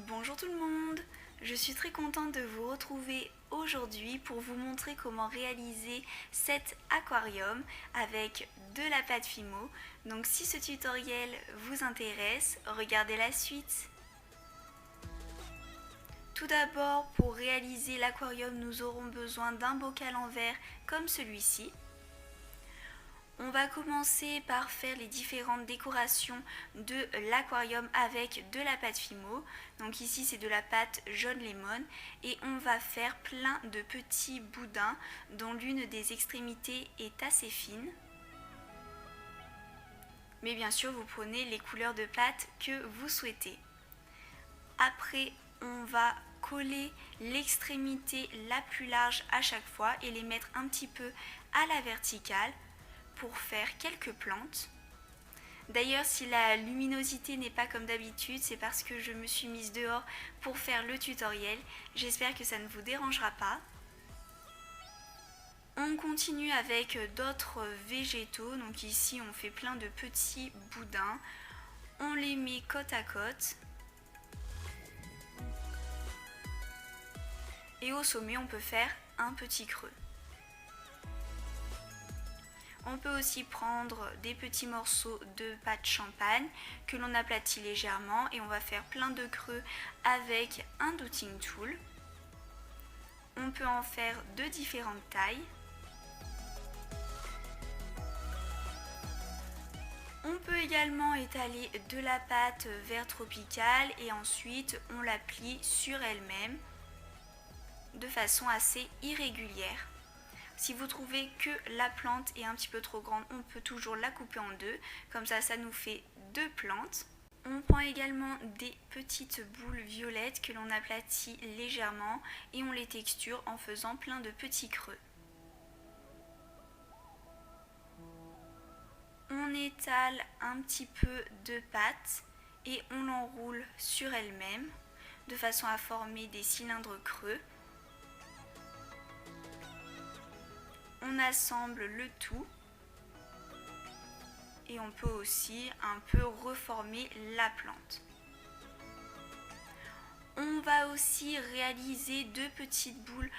Bonjour tout le monde, je suis très contente de vous retrouver aujourd'hui pour vous montrer comment réaliser cet aquarium avec de la pâte Fimo. Donc si ce tutoriel vous intéresse, regardez la suite. Tout d'abord, pour réaliser l'aquarium, nous aurons besoin d'un bocal en verre comme celui-ci. On va commencer par faire les différentes décorations de l'aquarium avec de la pâte Fimo. Donc ici c'est de la pâte jaune lemon et on va faire plein de petits boudins dont l'une des extrémités est assez fine. Mais bien sûr vous prenez les couleurs de pâte que vous souhaitez. Après on va coller l'extrémité la plus large à chaque fois et les mettre un petit peu à la verticale pour faire quelques plantes. D'ailleurs, si la luminosité n'est pas comme d'habitude, c'est parce que je me suis mise dehors pour faire le tutoriel. J'espère que ça ne vous dérangera pas. On continue avec d'autres végétaux. Donc ici, on fait plein de petits boudins. On les met côte à côte. Et au sommet, on peut faire un petit creux. On peut aussi prendre des petits morceaux de pâte champagne que l'on aplatit légèrement et on va faire plein de creux avec un dotting tool. On peut en faire de différentes tailles. On peut également étaler de la pâte vert tropical et ensuite on la plie sur elle-même de façon assez irrégulière. Si vous trouvez que la plante est un petit peu trop grande, on peut toujours la couper en deux. Comme ça nous fait deux plantes. On prend également des petites boules violettes que l'on aplatit légèrement et on les texture en faisant plein de petits creux. On étale un petit peu de pâte et on l'enroule sur elle-même de façon à former des cylindres creux. On assemble le tout et on peut aussi un peu reformer la plante. On va aussi réaliser deux petites boules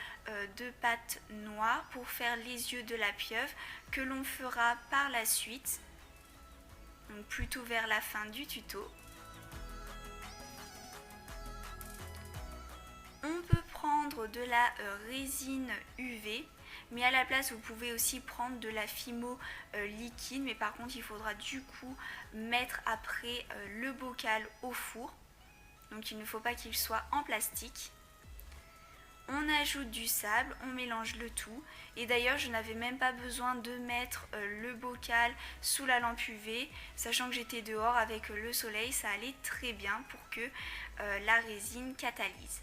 de pâte noire pour faire les yeux de la pieuvre que l'on fera par la suite, donc plutôt vers la fin du tuto. On peut prendre de la résine UV. Mais à la place, vous pouvez aussi prendre de la Fimo liquide. Mais par contre, il faudra du coup mettre après le bocal au four. Donc il ne faut pas qu'il soit en plastique. On ajoute du sable, on mélange le tout. Et d'ailleurs, je n'avais même pas besoin de mettre le bocal sous la lampe UV. Sachant que j'étais dehors avec le soleil, ça allait très bien pour que la résine catalyse.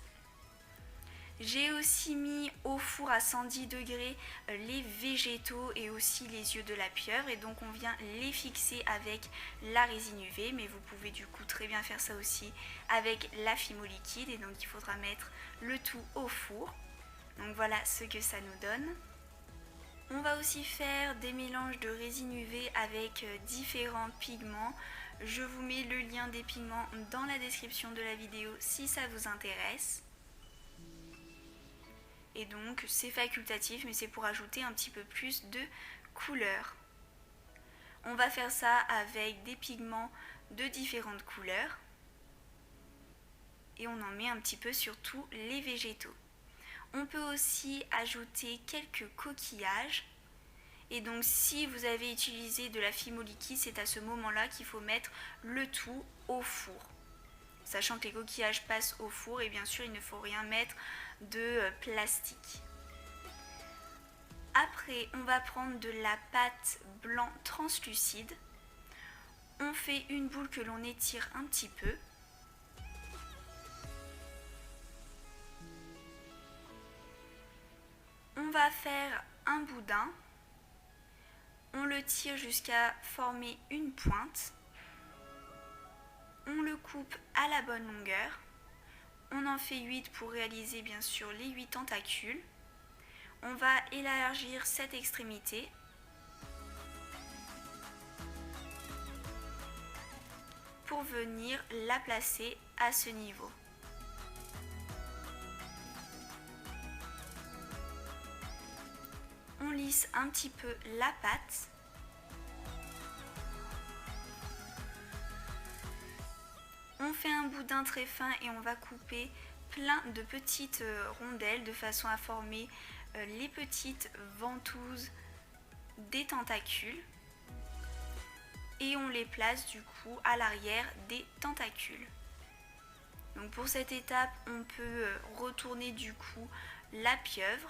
J'ai aussi mis au four à 110 degrés les végétaux et aussi les yeux de la pieuvre et donc on vient les fixer avec la résine UV, mais vous pouvez du coup très bien faire ça aussi avec la Fimo liquide et donc il faudra mettre le tout au four. Donc voilà ce que ça nous donne. On va aussi faire des mélanges de résine UV avec différents pigments. Je vous mets le lien des pigments dans la description de la vidéo si ça vous intéresse. Et donc c'est facultatif mais c'est pour ajouter un petit peu plus de couleur. On va faire ça avec des pigments de différentes couleurs. Et on en met un petit peu sur tous les végétaux. On peut aussi ajouter quelques coquillages. Et donc si vous avez utilisé de la Fimo liquide, c'est à ce moment-là qu'il faut mettre le tout au four. Sachant que les coquillages passent au four et bien sûr il ne faut rien mettre de plastique. Après on va prendre de la pâte blanc translucide. On fait une boule que l'on étire un petit peu. On va faire un boudin. On le tire jusqu'à former une pointe. On le coupe à la bonne longueur. On en fait 8 pour réaliser bien sûr les 8 tentacules. On va élargir cette extrémité. Pour venir la placer à ce niveau. lisse un petit peu la pâte. On fait un boudin très fin et on va couper plein de petites rondelles de façon à former les petites ventouses des tentacules. Et on les place du coup à l'arrière des tentacules. Donc pour cette étape, on peut retourner du coup la pieuvre.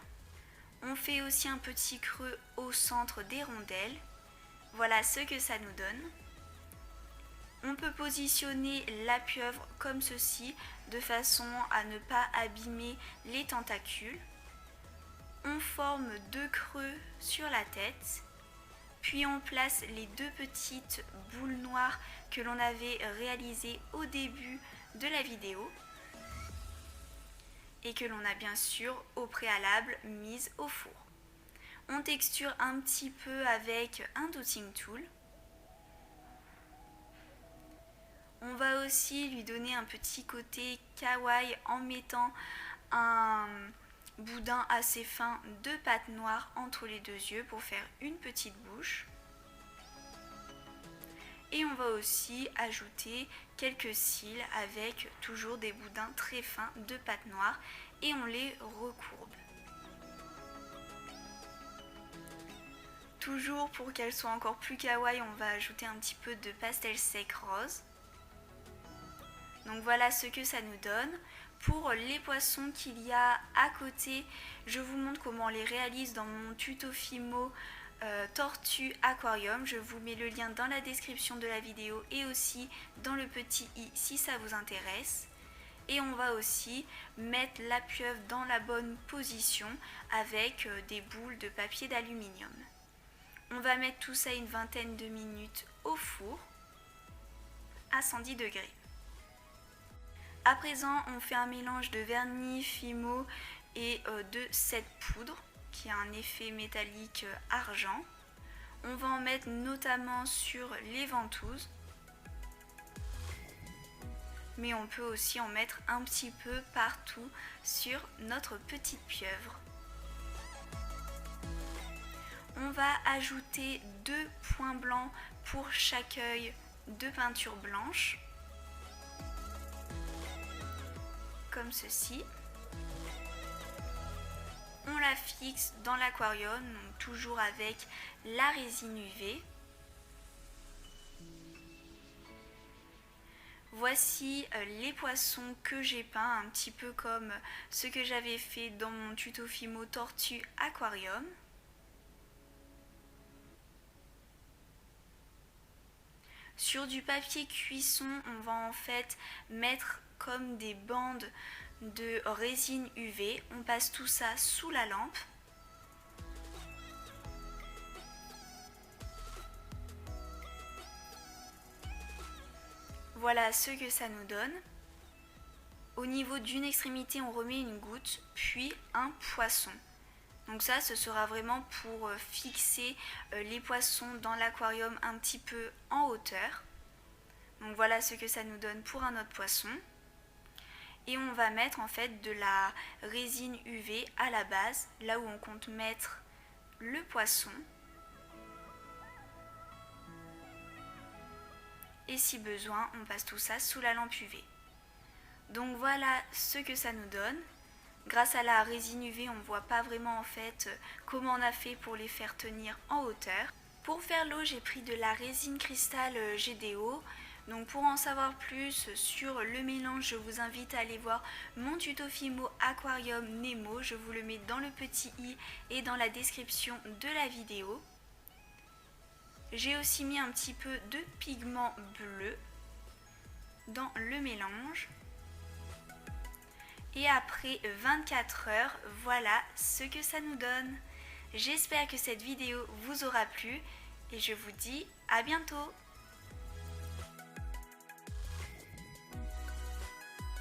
On fait aussi un petit creux au centre des rondelles. Voilà ce que ça nous donne. On peut positionner la pieuvre comme ceci, de façon à ne pas abîmer les tentacules. On forme 2 creux sur la tête, puis on place les 2 petites boules noires que l'on avait réalisées au début de la vidéo et que l'on a bien sûr au préalable mise au four. On texture un petit peu avec un dotting tool. On va aussi lui donner un petit côté kawaii en mettant un boudin assez fin de pâte noire entre les 2 yeux pour faire une petite bouche. Et on va aussi ajouter quelques cils avec toujours des boudins très fins de pâte noire et on les recourbe. Toujours pour qu'elle soit encore plus kawaii, on va ajouter un petit peu de pastel sec rose. Donc voilà ce que ça nous donne. Pour les poissons qu'il y a à côté, je vous montre comment on les réalise dans mon tuto Fimo tortue aquarium. Je vous mets le lien dans la description de la vidéo et aussi dans le petit i si ça vous intéresse. Et on va aussi mettre la pieuvre dans la bonne position avec des boules de papier d'aluminium. On va mettre tout ça une vingtaine de minutes au four à 110 degrés. À présent, on fait un mélange de vernis Fimo et de cette poudre qui a un effet métallique argent. On va en mettre notamment sur les ventouses, mais on peut aussi en mettre un petit peu partout sur notre petite pieuvre. On va ajouter 2 points blancs pour chaque œil de peinture blanche, comme ceci. On la fixe dans l'aquarium, donc toujours avec la résine UV. Voici les poissons que j'ai peints, un petit peu comme ce que j'avais fait dans mon tuto Fimo tortue aquarium. Sur du papier cuisson, on va en fait mettre comme des bandes de résine UV. On passe tout ça sous la lampe. Voilà ce que ça nous donne. Au niveau d'une extrémité, on remet une goutte, puis un poisson. Donc ça, ce sera vraiment pour fixer les poissons dans l'aquarium un petit peu en hauteur. Donc voilà ce que ça nous donne pour un autre poisson. Et on va mettre en fait de la résine UV à la base, là où on compte mettre le poisson. Et si besoin, on passe tout ça sous la lampe UV. Donc voilà ce que ça nous donne. Grâce à la résine UV, on ne voit pas vraiment en fait comment on a fait pour les faire tenir en hauteur. Pour faire l'eau, j'ai pris de la résine cristal GDO. Donc pour en savoir plus sur le mélange, je vous invite à aller voir mon tuto Fimo Aquarium Nemo. Je vous le mets dans le petit i et dans la description de la vidéo. J'ai aussi mis un petit peu de pigment bleu dans le mélange. Et après 24 heures, voilà ce que ça nous donne. J'espère que cette vidéo vous aura plu et je vous dis à bientôt.